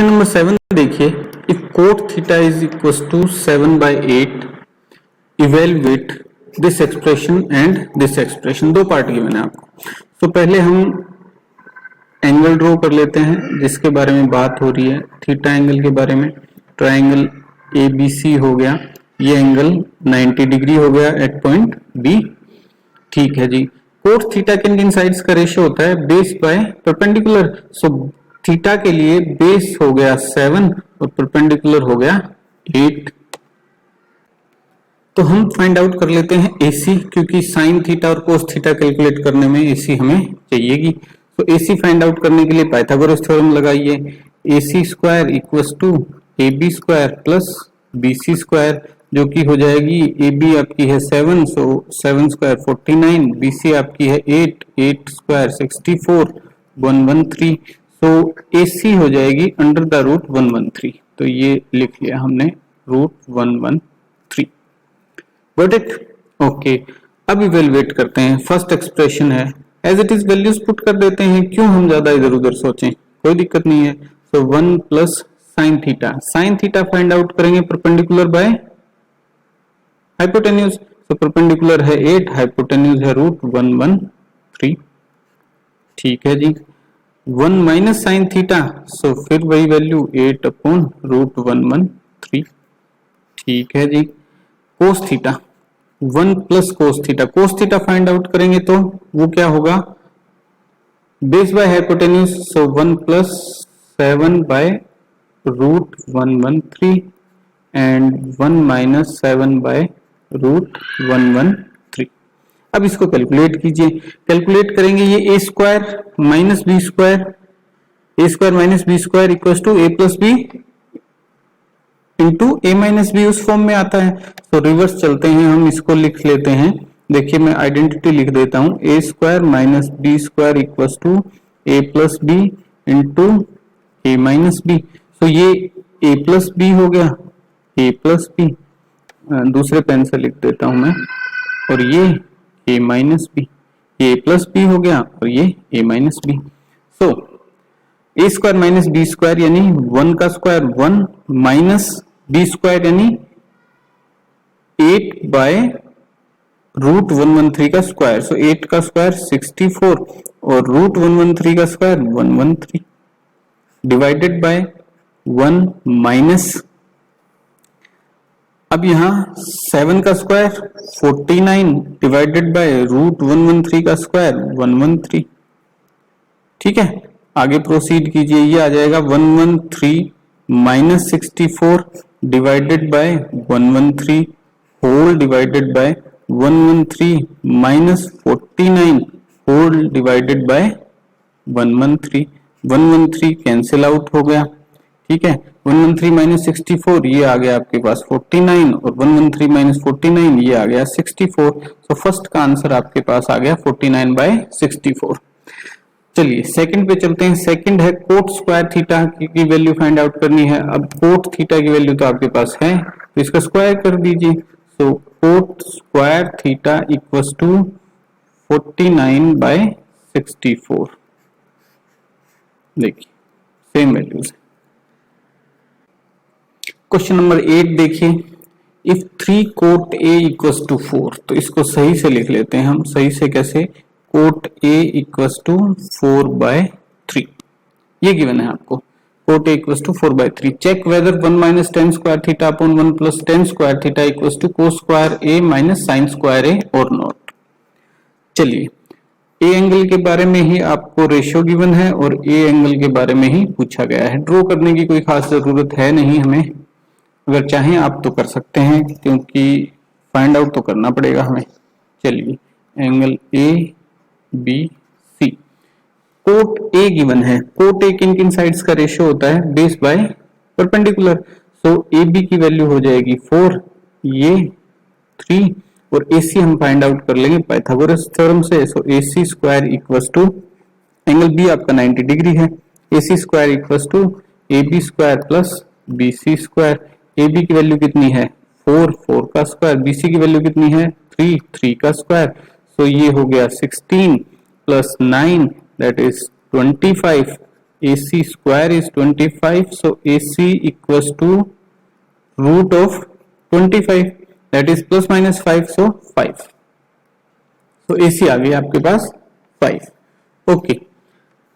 Question number 7 देखिए, if cot theta is equal to 7/8 evaluate this expression and this expression. दो part given है आपको। तो पहले हम एंगल ड्रॉ कर लेते हैं जिसके बारे में बात हो रही है, थीटा एंगल के बारे में। ट्राइंगल ABC हो गया, ये एंगल 90 डिग्री हो गया एट पॉइंट B। ठीक है जी। कोट थीटा किन किन साइड्स का रेशियो होता है? Base by perpendicular. So theta के लिए बेस हो गया 7 और परपेंडिकुलर हो गया 8। तो हम फाइंड आउट कर लेते हैं AC, क्योंकि साइन थीटा और कोस थीटा कैलकुलेट करने में AC हमें चाहिएगी। तो AC फाइंड आउट करने के लिए पाइथागोरस थ्योरम लगाइए। AC square equals to AB square plus BC square, जो कि हो जाएगी AB आपकी है 7, सो 7 स्क्वायर 49, BC आपकी है 8, 8 स्क्वायर 64, 113। तो AC हो जाएगी अंडर द रूट 113। तो ये लिख लिया हमने रूट 113। Got it? ओके। अब इवेलुएट करते हैं। फर्स्ट एक्सप्रेशन है as it is, values put कर देते हैं। क्यों हम ज्यादा इधर उधर सोचें, कोई दिक्कत नहीं है। तो 1 plus sine theta, sine theta find out करेंगे परपेंडिकुलर बाय हाइपोटेन्यूज। तो परपेंडिकुलर है 8, हाइपोटेन्यूज है रूट 113। ठीक है जी। 1 माइनस साइन थीटा, सो फिर वही वैल्यू 8 अपॉन रूट 113। ठीक है जी। Cos theta, 1 plus cos theta, cos theta find out करेंगे तो वो क्या होगा? Base by hypotenuse, so 1 plus 7 by root 113 and 1 minus 7 by root 113। अब इसको कैलकुलेट कीजिए। कैलकुलेट करेंगे ये a square minus B square, a square minus B square equal to a plus B into a minus B, उस form में आता है। तो रिवर्स चलते हैं, हम इसको लिख लेते हैं। देखिए मैं आइडेंटिटी लिख देता हूं, a square minus B square equal to a plus B into a minus B. तो ये a प्लस बी हो गया, a प्लस बी, दूसरे पेन से लिख देता हूं मैं, और ये a माइनस बी, ये प्लस बी हो गया और ये a minus B. So a square minus B square यानी 1 का स्क्वायर 1 माइनस बी स्क्वायर यानी 8 बाय रूट 113 का स्क्वायर। सो 8 का स्क्वायर 64 और रूट 113 का स्क्वायर 113 डिवाइडेड बाय 1 माइनस, अब यहां 7 का स्क्वायर 49 डिवाइडेड बाय रूट 113 का स्क्वायर 113। ठीक है, आगे प्रोसीड कीजिए। ये आ जाएगा 113 minus 64 divided by 113 whole divided by 113 minus 49 whole divided by 113। 113 cancel out हो गया। ठीक है, 113 माइनस 64 ये आ गया आपके पास 49 और 113 माइनस 49 ये आ गया 64। तो फर्स्ट का आंसर आपके पास आ गया 49 बाय 64। चलिए सेकंड पे चलते हैं। सेकंड है कोट स्क्वायर थीटा की वैल्यू फाइंड आउट करनी है। अब कोट थीटा की वैल्यू तो आपके पास है, तो इसका स्क्वायर कर दीजिए। So cot square theta equals to 49 by 64। देखिए सेम वैल्यूज। क्वेश्चन नंबर 8 देखिए, if 3 cot A equals to 4, तो इसको सही से लिख लेते हैं हम। सही से कैसे? कोट A इक्वल्स टू 4/3 ये गिवन है आपको। Cot A equals to 4/3। Check whether 1 minus tan square theta upon 1 plus tan square theta equals to cos square A minus sine square A और नॉट। चलिए ए एंगल के बारे में ही आपको ratio given है और ए एंगल के बारे में ही पूछा गया है। ड्रॉ करने की कोई खास जरूरत है नहीं हमें, अगर चाहें आप तो कर सकते हैं, क्योंकि फाइंड आउट तो करना पड़ेगा हमें। चलिए angle ABC, cot A given है। कोट A किन किन साइड्स का रेशियो होता है? Base by perpendicular. So AB की वैल्यू हो जाएगी 4, ये 3 और AC हम फाइंड आउट कर लेंगे पाइथागोरस थ्योरम से। So AC square equals to, angle B आपका 90 डिग्री है, AC square equals to AB square plus BC square. AB की वैल्यू कितनी है? 4, 4 का स्क्वायर। BC की वैल्यू कितनी है? 3, 3 का स्क्वायर। सो ये हो गया 16 plus 9 that is 25 AC square is 25, so AC equals to root of 25, that is plus minus 5, so 5. तो AC आ गया आपके पास 5. ओके,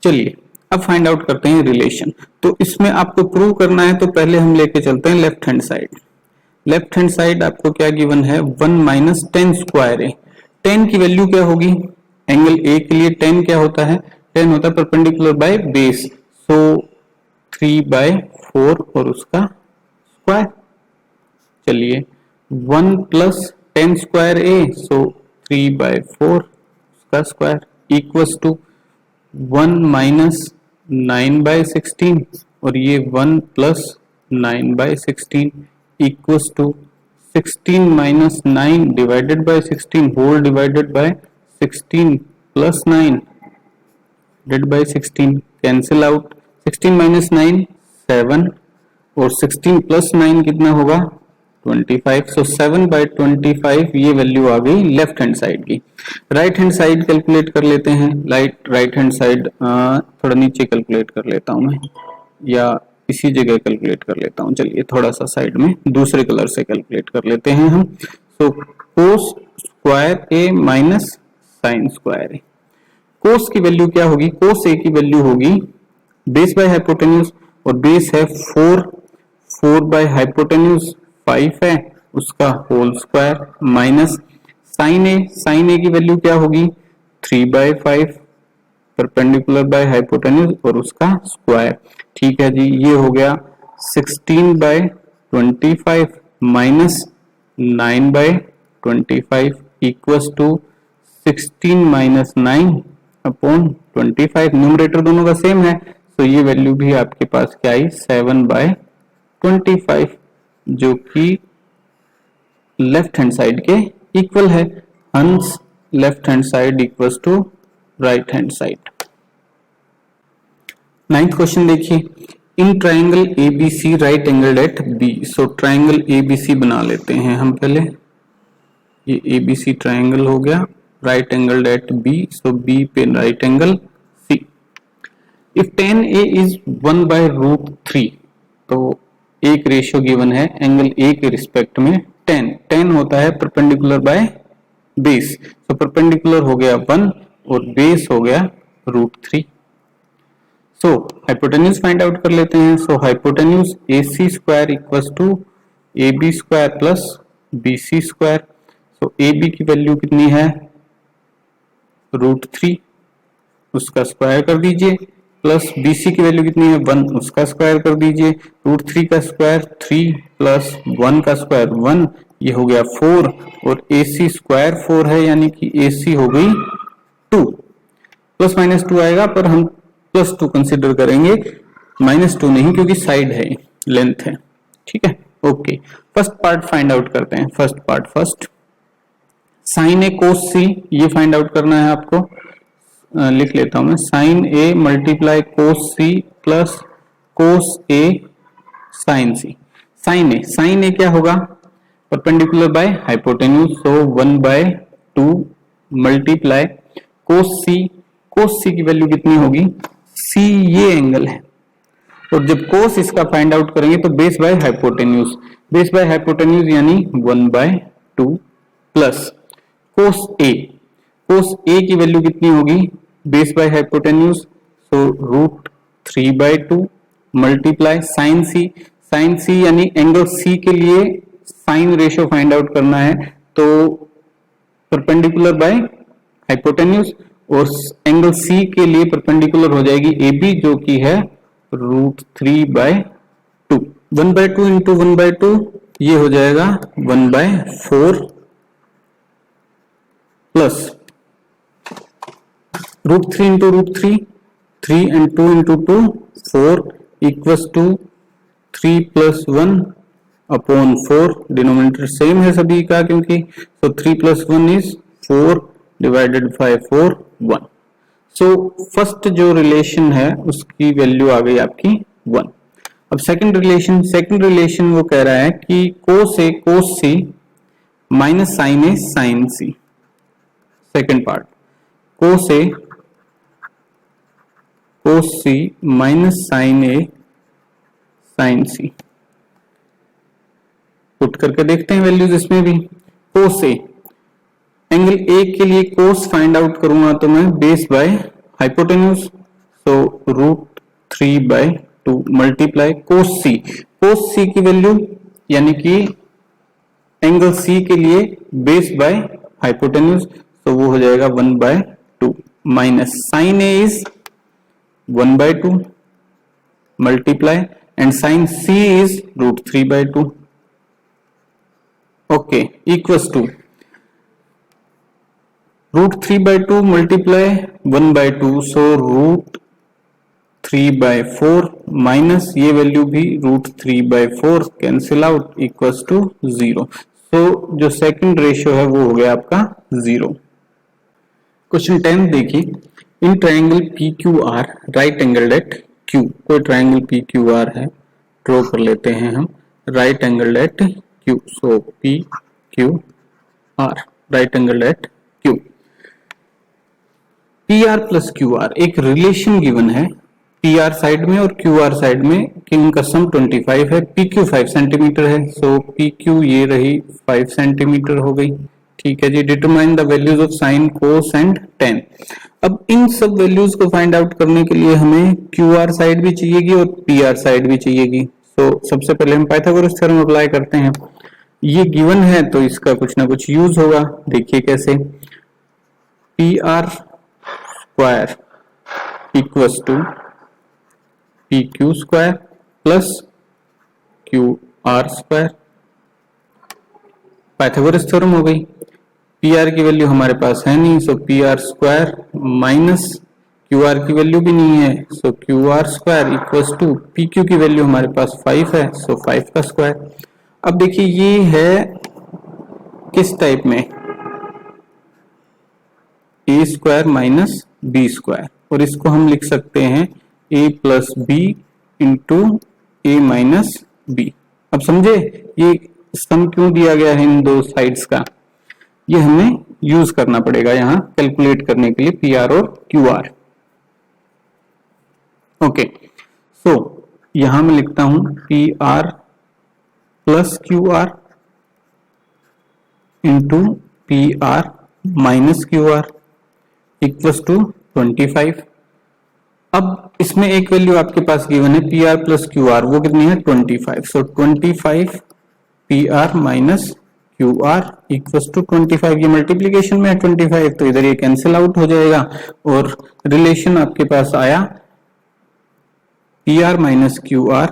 चलिए अब फाइंड आउट करते हैं रिलेशन. तो इसमें आपको प्रूव करना है, तो पहले हम लेके चलते हैं left hand side. Left hand side आपको क्या गिवन है, 1 माइनस 10 स्क्वायर है. 10 की वैल्यू क्या होगी, एंगल ए के लिए 10 क्या होता है, 10 होता है परपेंडिकुलर बाय बेस, सो 3/4 और उसका स्क्वायर. चलिए 1 प्लस 10 स्क्वायर ए, सो 3/4 उसका स्क्वायर इक्वल्स टू 1 माइनस 9/16 और ये 1 प्लस 9/16 equals to 16 minus 9 divided by 16 whole divided by 16 plus 9 divided by 16 cancel out. 16 minus 9 7 और 16 प्लस 9 कितना होगा 25. सो 7/25 ये वैल्यू आ गई लेफ्ट हैंड साइड की. राइट हैंड साइड कैलकुलेट कर लेते हैं. राइट हैंड साइड थोड़ा नीचे कैलकुलेट कर लेता हूं मैं, या इसी जगह कैलकुलेट कर लेता हूं. चलिए थोड़ा सा साइड में दूसरे कलर से कैलकुलेट कर लेते हैं हम. सो कोस स्क्वायर ए माइनस साइन स्क्वायर ए. कोस की वैल्यू क्या होगी, कोस ए की वैल्यू होगी बेस बाय हाइपोटेन्यूज, और बेस है 4 बाय हाइपोटेन्यूज 5 है उसका होल स्क्वायर, माइनस साइन ए की वैल्यू क्या होगी 3/5 परपेंडिकुलर बाय हाइपोटेन्यूज और उसका स्क्वायर. ठीक है जी, ये हो गया 16/25 minus 9/25 equals to 16 minus 9 upon 25. Numerator दोनों का सेम है, तो ये वैल्यू भी आपके पास क्या आई 7/25, जो कि लेफ्ट हैंड साइड के इक्वल है. Hence left hand side equals to right hand side. 9th question देखिए, in triangle ABC right angle at B. So triangle ABC बना लेते हैं हम पहले. ये एबीसी ट्राइंगल हो गया, right angle at B, so B पे right angle C. If tan A is 1/√3, तो एक रेशियो गिवन है एंगल ए के रिस्पेक्ट में tan होता है परपेंडिकुलर बाय बेस, तो परपेंडिकुलर हो गया 1 और बेस हो गया √3. सो हाइपोटेन्यूज फाइंड आउट कर लेते हैं. So hypotenuse AC square equals to AB square plus BC square. So AB की वैल्यू कितनी है √3, उसका स्क्वायर कर दीजिए, प्लस BC की वैल्यू कितनी है 1, उसका स्क्वायर कर दीजिए. √3 का स्क्वायर 3 प्लस 1 का स्क्वायर 1, ये हो गया 4 और AC स्क्वायर 4 है, यानी कि AC हो गई 2. प्लस माइनस 2 आएगा, पर हम प्लस 2 कंसिडर करेंगे, -2 नहीं, क्योंकि साइड है लेंथ है. ठीक है, okay. First part find out करते हैं. फर्स्ट पार्ट फर्स्ट, साइन ए कोस सी, ये फाइंड आउट करना है आपको. लिख लेता हूं मैं, sine A multiply cos C plus cos A sine C. Sine A क्या होगा perpendicular by hypotenuse, so 1/2 multiply cos C की वैल्यू कितनी होगी, सी ये एंगल है, और जब कोस इसका फाइंड आउट करेंगे तो बेस बाय हाइपोटेन्यूज यानी 1/2 प्लस कोस ए की वैल्यू कितनी होगी base by hypotenuse, so √3/2 multiply sine C यानी एंगल सी के लिए साइन रेशियो फाइंड आउट करना है, तो परपेंडिकुलर बाय हाइपोटेन्यूज, और एंगल सी के लिए परपेंडिकुलर हो जाएगी AB, जो कि है √3/2. 1/2 इंटू 1/2 ये हो जाएगा 1/4 plus √3 into √3, 3 and 2 into 2 4 equals to 3 plus 1 upon 4. Denominator same है सभी का, क्योंकि so 3 plus 1 is 4 divided by 4 1. So first जो रिलेशन है उसकी वैल्यू आ गई आपकी 1. अब सेकंड रिलेशन वो कह रहा है कि cos A cos C minus sine A sine C. Second part, cos A cos C minus sin A sin C। Put करके देखते हैं वैल्यूज इसमें भी। cos A, एंगल A के लिए cos फाइंड आउट करूंगा तो मैं base by hypotenuse, so √3/2 multiply cos C। cos C की वैल्यू यानी कि एंगल C के लिए बेस बाय हाइपोटेन्यूज, तो वो हो जाएगा 1/2 minus sin A is 1/2 multiply and sin C is √3/2। Okay, equals to √3/2 multiply 1/2, so √3/4 minus ये वैल्यू भी √3/4 cancel out equals to 0। So जो सेकंड रेशियो है वो हो गया आपका 0। क्वेश्चन 10 देखिए, in triangle PQR right angle at Q, कोई ट्राइंगल PQR है, ड्रॉ कर लेते हैं हम right angle at Q, so PQR right angle at Q। PR plus QR एक रिलेशन गिवन है PR साइड में और QR साइड में कि उनका सम 25 है, PQ 5 सेंटीमीटर है, सो PQ ये रही 5 सेंटीमीटर हो गई। ठीक है जी, determine the values of sine, cos and tan. अब इन सब वैल्यूज को फाइंड आउट करने के लिए हमें QR साइड भी चाहिएगी और PR साइड भी चाहिएगी। सो सबसे पहले हम पाइथागोरस थ्योरम अप्लाई करते हैं। ये गिवन है तो इसका कुछ ना कुछ यूज होगा, देखिए कैसे। PR square equals to PQ square plus QR square, Pythagoras theorem हो गई। PR की वैल्यू हमारे पास है नहीं, so PR square minus QR की वैल्यू भी नहीं है, so QR square equals to PQ की वैल्यू हमारे पास 5 है, सो 5 का स्क्वायर। अब देखिए ये है किस टाइप में, A square minus B square, और इसको हम लिख सकते हैं A plus B into A minus B. अब समझे ये सम क्यों दिया गया है इन दो साइड्स का, ये हमें यूज करना पड़ेगा यहाँ कैलकुलेट करने के लिए PR और QR। ओके, सो यहां मैं लिखता हूं PR plus QR into PR minus QR equals to 25। अब इसमें एक वैल्यू आपके पास गिवन है PR प्लस QR, वो कितनी है 25, so 25 PR minus QR equals to 25। ये मल्टीप्लीकेशन में है 25, तो इधर ये कैंसिल आउट हो जाएगा और रिलेशन आपके पास आया PR minus QR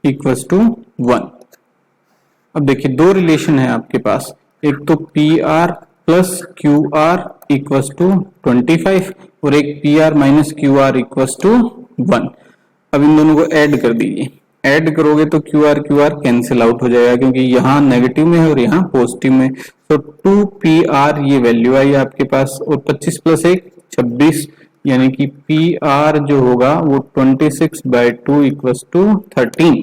equals to 1। अब देखिए दो रिलेशन है आपके पास, एक तो PR plus QR equals to 25 और एक PR minus QR equals to 1। अब इन दोनों को ऐड कर दीजिए, ऐड करोगे तो QR कैंसिल आउट हो जाएगा क्योंकि यहाँ नेगेटिव में है और यहाँ पॉजिटिव में, तो 2PR ये वैल्यू आई आपके पास और 25 प्लस 1 26, यानी कि PR जो होगा वो 26/2 इक्वल्स टू 13।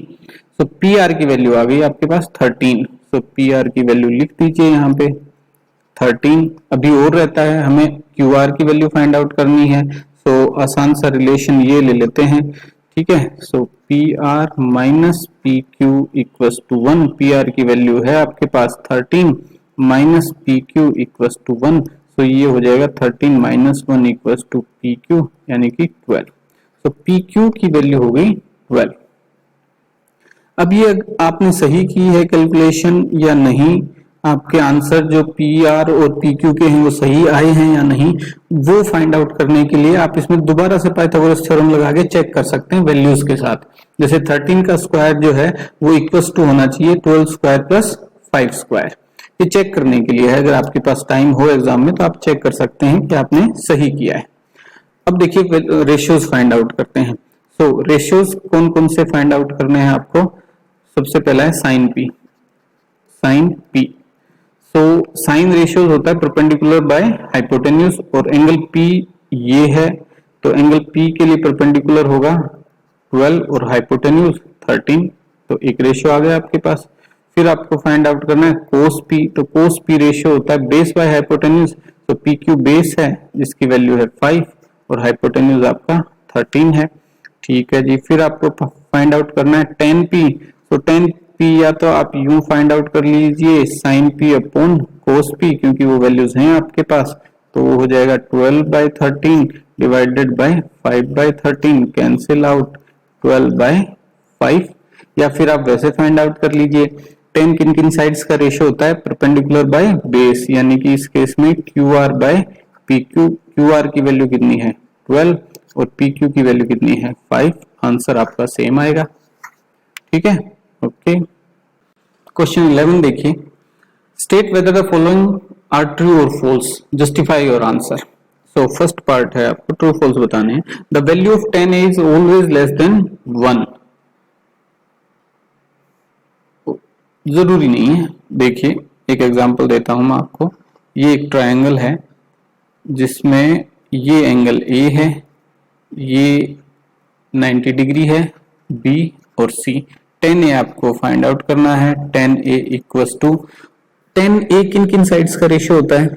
सो PR की वैल्यू आ गई आपके पास 13, सो PR की वैल्यू लिख दीजिए यहाँ पे 13। अभी और रहता है हमें QR की वैल्यू फाइंड आउट करनी है, सो आसान सा रिलेशन ये ले लेते हैं। ठीक है, so PR minus PQ equals to 1, PR की वैल्यू है आपके पास 13 minus PQ equals to 1, so ये हो जाएगा 13 माइनस 1 इक्वल्स टू PQ यानी कि 12। सो PQ की वैल्यू हो गई 12। अब ये आपने सही की है कैलकुलेशन या नहीं, आपके आंसर जो PR और PQ के हैं वो सही आए हैं या नहीं, वो फाइंड आउट करने के लिए आप इसमें दोबारा से पाइथागोरस थ्योरम लगा के चेक कर सकते हैं वैल्यूज के साथ। जैसे 13 का स्क्वायर जो है वो इक्वल्स टू होना चाहिए 12 स्क्वायर प्लस 5 स्क्वायर। ये चेक करने के लिए है, अगर आपके पास टाइम हो एग्जाम में तो आप चेक कर सकते हैं कि आपने सही किया है। अब देखिए रेशियोज फाइंड आउट करते हैं। सो रेशियोज कौन कौन से फाइंड आउट करने हैं आपको, सबसे पहला है sine P। So sine ratios होता है परपेंडिकुलर बाय हाइपोटेन्यूज, और एंगल P ये है तो एंगल P के लिए परपेंडिकुलर होगा 12 और हाइपोटेन्यूज 13, तो एक रेशियो आ गया आपके पास। फिर आपको फाइंड आउट करना है कोस P, तो कोस P रेशियो होता है बेस बाय हाइपोटेन्यूज, तो PQ बेस है जिसकी वैल्यू है 5 और हाइपोटेन्यूज आपका 13 है। ठीक है जी, फिर आपको फाइंड आउट करना है tan p। तो tan p या तो आप यूं फाइंड आउट कर लीजिए sin p upon cos p, क्योंकि वो वैल्यूज हैं आपके पास, तो वो हो जाएगा 12/13 डिवाइडेड बाय 5/13, कैंसिल आउट 12/5। या फिर आप वैसे फाइंड आउट कर लीजिए tan किन किन साइड्स का रेशियो होता है, परपेंडिकुलर बाय बेस, यानी कि इस केस में QR बाय PQ। QR की वैल्यू कितनी है 12 और PQ की वैल्यू कितनी है 5। आंसर आपका सेम आएगा। ठीक है, ओके। क्वेश्चन 11 देखिए, state whether the following are true और false, justify your answer. So first part है आपको ट्रू फॉल्स बताने हैं। The value of 10 is always less than 1। जरूरी नहीं है, देखिए एक एग्जांपल देता हूं मैं आपको। ये एक ट्रायंगल है जिसमें ये एंगल A है, ये 90 डिग्री है, B और C। 10A आपको फाइंड आउट करना है। 10A इक्वल्स टू 10A किन किन साइड्स का रेशियो होता है,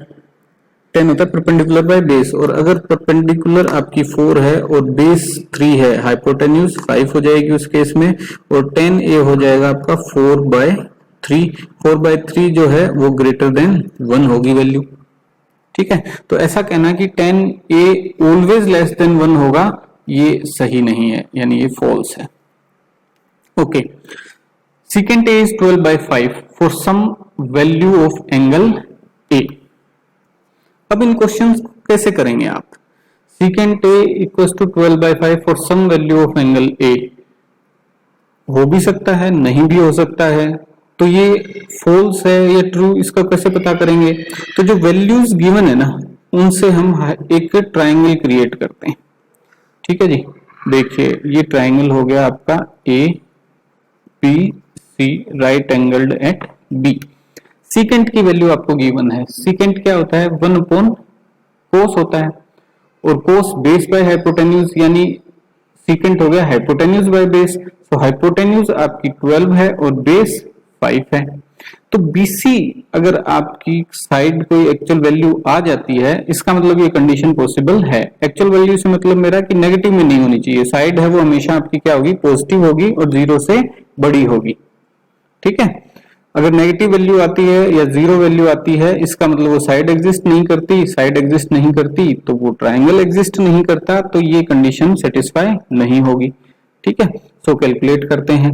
10 होता है परपेंडिकुलर बाय बेस, और अगर परपेंडिकुलर आपकी 4 है और बेस 3 है, हाइपोटेन्यूज 5 हो जाएगी उस केस में, और 10A हो जाएगा आपका 4/3। 4/3 जो है वो ग्रेटर देन 1 होगी वैल्यू। ठीक है, तो ऐसा कहना कि 10A ऑलवेज लेस देन 1 होगा, ये सही नहीं है, यानी ये फॉल्स है। Okay, secant A is 12/5 for some value of angle A। अब इन क्वेश्चंस कैसे करेंगे आप? secant A equals to 12/5 for some value of angle A हो भी सकता है, नहीं भी हो सकता है, तो ये फॉल्स है या ट्रू, इसका कैसे पता करेंगे? तो जो वैल्यूज गिवन है ना, उनसे हम एक ट्रायंगल क्रिएट करते हैं। ठीक है जी, देखिए ये ट्रायंगल हो गया आपका ABC right angled at B। Secant की वैल्यू आपको गिवन है। सीकेंट क्या होता है, 1/cos होता है, और cos बेस बाय हाइपोटेन्यूज, यानी सीकेंट हो गया हाइपोटेन्यूज बाय बेस। तो हाइपोटेन्यूज आपकी 12 है और बेस 5 है। तो BC अगर आपकी साइड कोई एक्चुअल वैल्यू आ जाती है, इसका मतलब ये कंडीशन पॉसिबल है। एक्चुअल वैल्यू से मतलब मेरा कि नेगेटिव में नहीं होनी चाहिए, साइड है वो हमेशा आपकी क्या होगी, पॉजिटिव होगी और 0 से बड़ी होगी। ठीक है, अगर नेगेटिव वैल्यू आती है या 0 वैल्यू आती है, इसका मतलब वो साइड एग्जिस्ट नहीं करती। साइड एग्जिस्ट नहीं करती तो वो ट्रायंगल एग्जिस्ट नहीं करता, तो ये कंडीशन सेटिस्फाई नहीं होगी। ठीक है, सो कैलकुलेट करते हैं,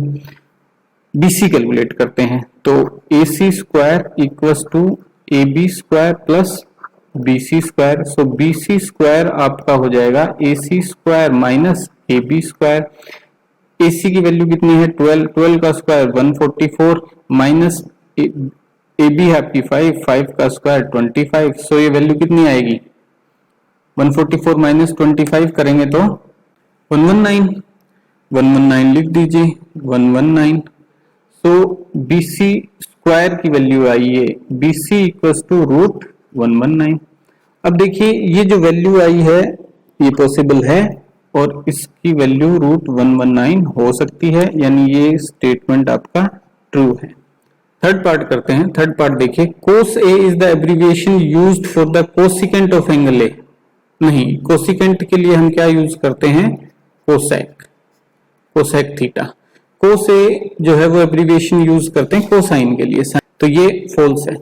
BC कैलकुलेट करते हैं। तो AC square equals to AB square plus BC square. So BC square आपका हो जाएगा AC square minus AB square. AC की वैल्यू कितनी है 12, 12 का स्क्वायर 144 माइनस AB है आपकी 5, 5 का स्क्वायर 25। सो ये वैल्यू कितनी आएगी, 144 माइनस 25 करेंगे तो 119। 119 लिख दीजिए, 119। सो BC स्क्वायर की वैल्यू आई है, BC इक्वल्स टू रूट 119। अब देखिए ये जो वैल्यू आई है ये पॉसिबल है, और इसकी वैल्यू रूट 119 हो सकती है, यानी ये स्टेटमेंट आपका ट्रू है। थर्ड पार्ट करते हैं। थर्ड पार्ट देखिए, cos A is the abbreviation used for the cosecant of angle A। नहीं, कोसिकेंट के लिए हम क्या यूज करते हैं, cosec, cosec theta. cos A जो है वो एब्रिविएशन यूज करते हैं कोसाइन के लिए, तो ये फॉल्स है।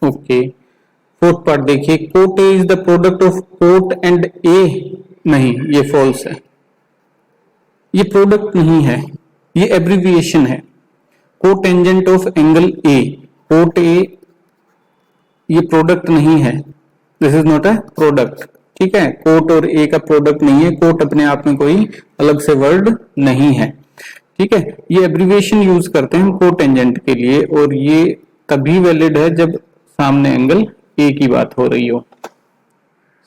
ओके, फोर्थ पार्ट देखिए, cot A is the product of cot and A। नहीं, ये फॉल्स है, ये प्रोडक्ट नहीं है, ये एब्रिविएशन है। Cotangent of angle A, cot A ये प्रोडक्ट नहीं है, this is not a product. ठीक है, कोट और A का प्रोडक्ट नहीं है, कोट अपने आप में कोई अलग से वर्ड नहीं है। ठीक है, ये एब्रिविएशन यूज करते हैं हम कोटेंजेंट के लिए, और ये तभी वैलिड है जब सामने एंगल A की बात हो रही हो।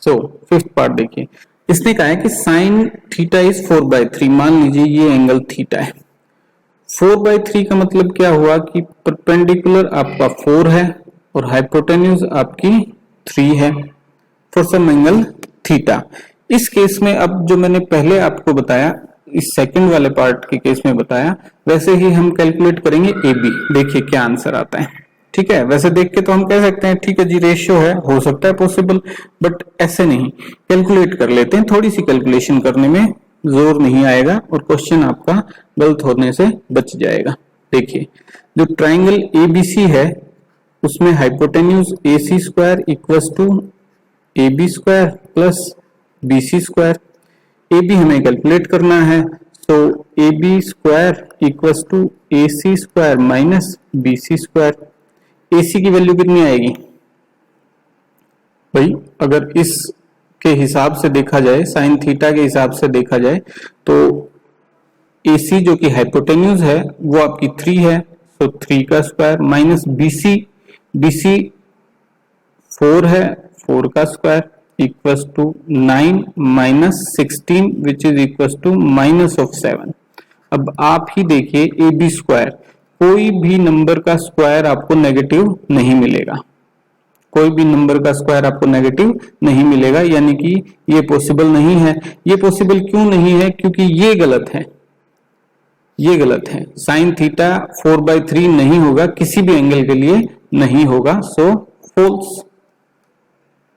सो फिफ्थ पार्ट देखिए, इसने कहा है कि साइन थीटा इज 4/3। मान लीजिए ये एंगल थीटा है, 4/3 का मतलब क्या हुआ कि परपेंडिकुलर आपका 4 है और हाइपोटेन्यूज आपकी 3 है फॉर सम एंगल थीटा। इस केस में अब जो मैंने पहले आपको बताया, इस सेकंड वाले पार्ट के केस में बताया, वैसे ही हम कैलकुलेट करेंगे AB। देखिए क्या आंसर आता है। ठीक है, वैसे देख के तो हम कह सकते हैं ठीक है जी रेशियो है, हो सकता है पॉसिबल, बट ऐसे नहीं, कैलकुलेट कर लेते हैं, थोड़ी सी कैलकुलेशन करने में जोर नहीं आएगा और क्वेश्चन आपका गलत होने से बच जाएगा। देखिए जो ट्राइंगल एबीसी है उसमें hypotenuse AC square equals to AB square plus BC square, AB हमें कैलकुलेट करना है, so AB square equals to AC square minus BC square. AC की वैल्यू कितनी आएगी भाई, अगर इस के हिसाब से देखा जाए, साइन थीटा के हिसाब से देखा जाए तो AC जो कि हाइपोटेन्यूज है वो आपकी 3 है, तो 3 का स्क्वायर माइनस BC 4 है, 4 का square equals to 9 minus 16 which is equals to minus of 7। अब आप ही देखिए AB स्क्वायर, कोई भी नंबर का स्क्वायर आपको नेगेटिव नहीं मिलेगा, कोई भी नंबर का स्क्वायर आपको नेगेटिव नहीं मिलेगा, यानी कि ये पॉसिबल नहीं है। ये पॉसिबल क्यों नहीं है, क्योंकि ये गलत है, ये गलत है, साइन थीटा 4/3 नहीं होगा, किसी भी एंगल के लिए नहीं होगा, सो फॉल्स।